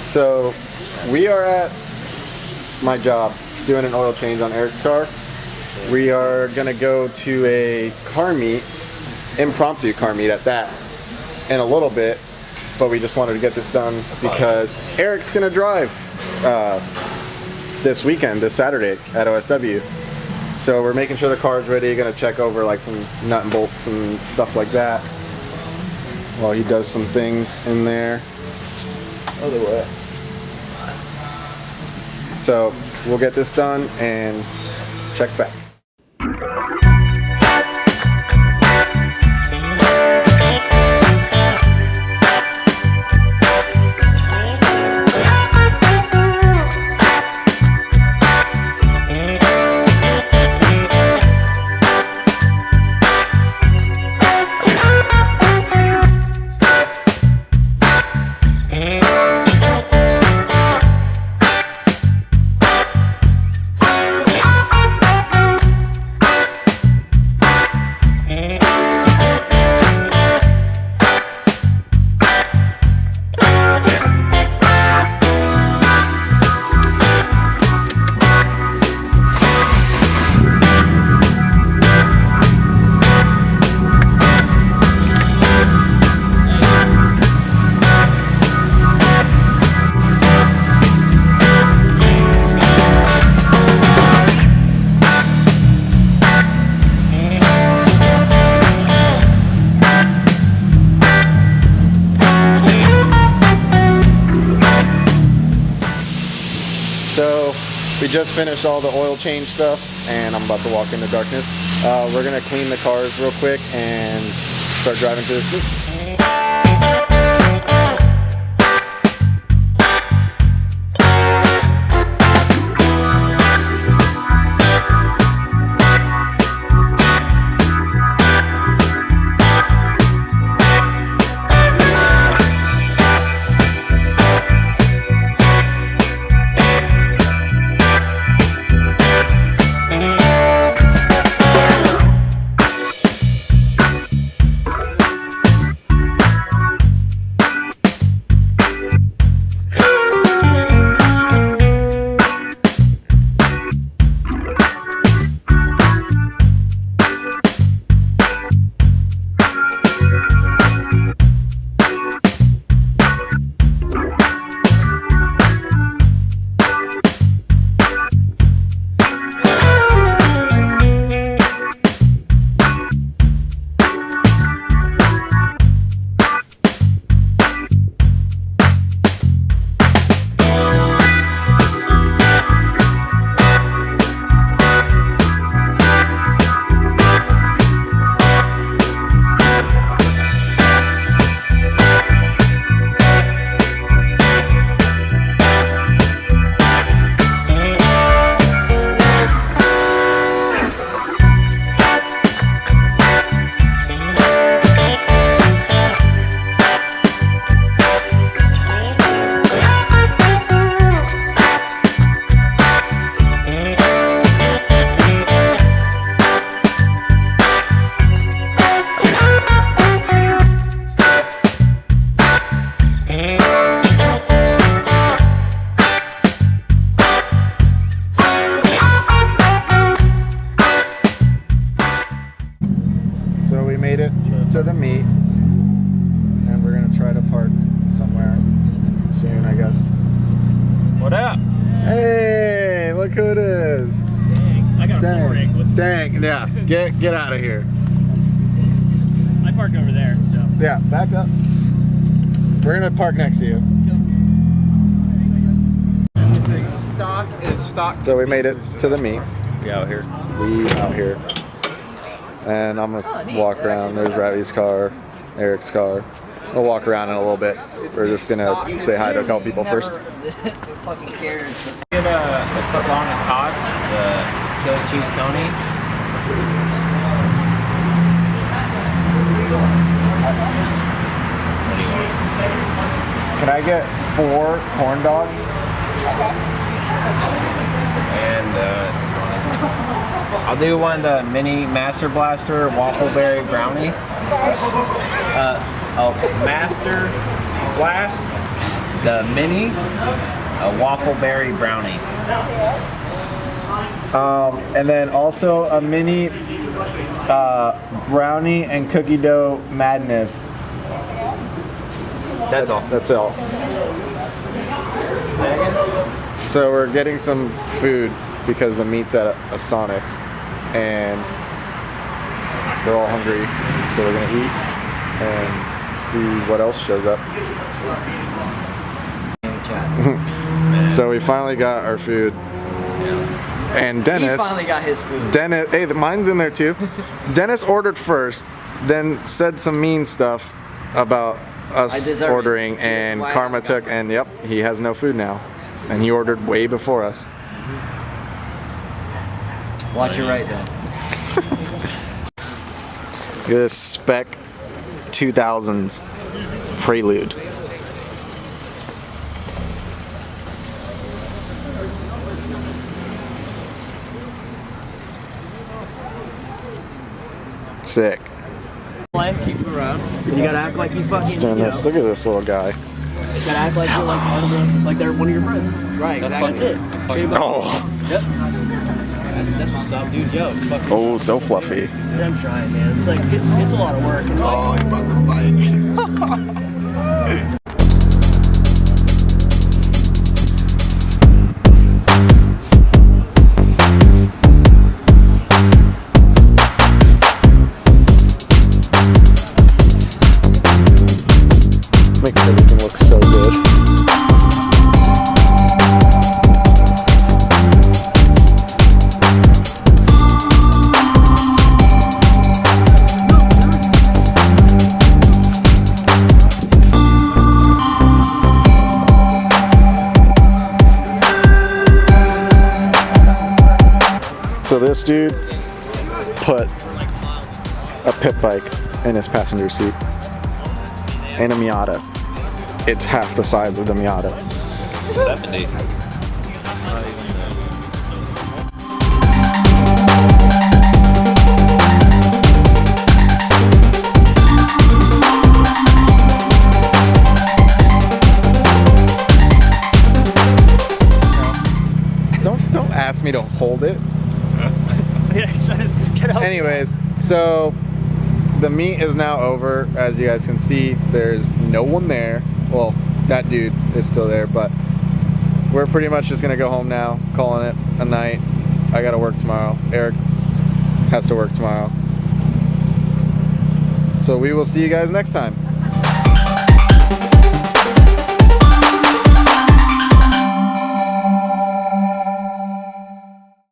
So we are at my job doing an oil change on Eric's car. We are gonna go to a car meet, impromptu car meet at that, in a little bit, but we just wanted to get this done because Eric's gonna drive this weekend, this Saturday at OSW. So we're making sure the car's ready, gonna check over like some nut and bolts and stuff like that while he does some things in there. Other way. So we'll get this done and check back. So we just finished all the oil change stuff and I'm about to walk into darkness. We're gonna clean the cars real quick and start driving to this meet. To the meet, and we're gonna try to park somewhere soon, I guess. What up? Hey, look who it is. Dang, I got a full rig. Dang, yeah, get out of here. I parked over there, so. Yeah, back up. We're gonna park next to you. Stock is stock. So we made it to the meet. We out here. We out here. And I'm gonna walk around. There's Ravi's car, Eric's car. We'll walk around in a little bit. We're just gonna say hi to a couple people first. Get a foot long at Tots, the chili cheese coney. Can I get 4 corn dogs? And I'll do one the mini Master Blaster waffle berry brownie. Master Blast, the mini waffle berry brownie. And then also a mini brownie and cookie dough madness. That's all. That's all. So we're getting some food because the meat's at a Sonic's and they're all hungry, so we're gonna eat and see what else shows up. So we finally got our food. And Dennis, He finally got his food. Dennis, hey, mine's in there too. Dennis ordered first, then said some mean stuff about us ordering, it. See, that's and why Karma I got took, mine. and yep, he has no food now. And he ordered way before us. Watch your right then. Look at this Spec 2000s Prelude. Sick. Life, keep it around. You gotta act like you fucking. Let's turn this. Look at this little guy. You gotta act like you're like one of the, like they're one of your friends. Right, exactly. That's it. Oh, Yep. That's what's up, dude. Yo, fucking. oh, so fluffy. I'm trying, man. It's like it's a lot of work. It's Oh, like, he brought the bike. Makes everything look so good. So this dude put a pit bike in his passenger seat and a Miata. It's half the size of the Miata. 70. Don't ask me to hold it. Anyways, so the meet is now over. As you guys can see, there's no one there. Well, that dude is still there, but we're pretty much just gonna go home now, calling it a night. I gotta work tomorrow. Eric has to work tomorrow. So we will see you guys next time.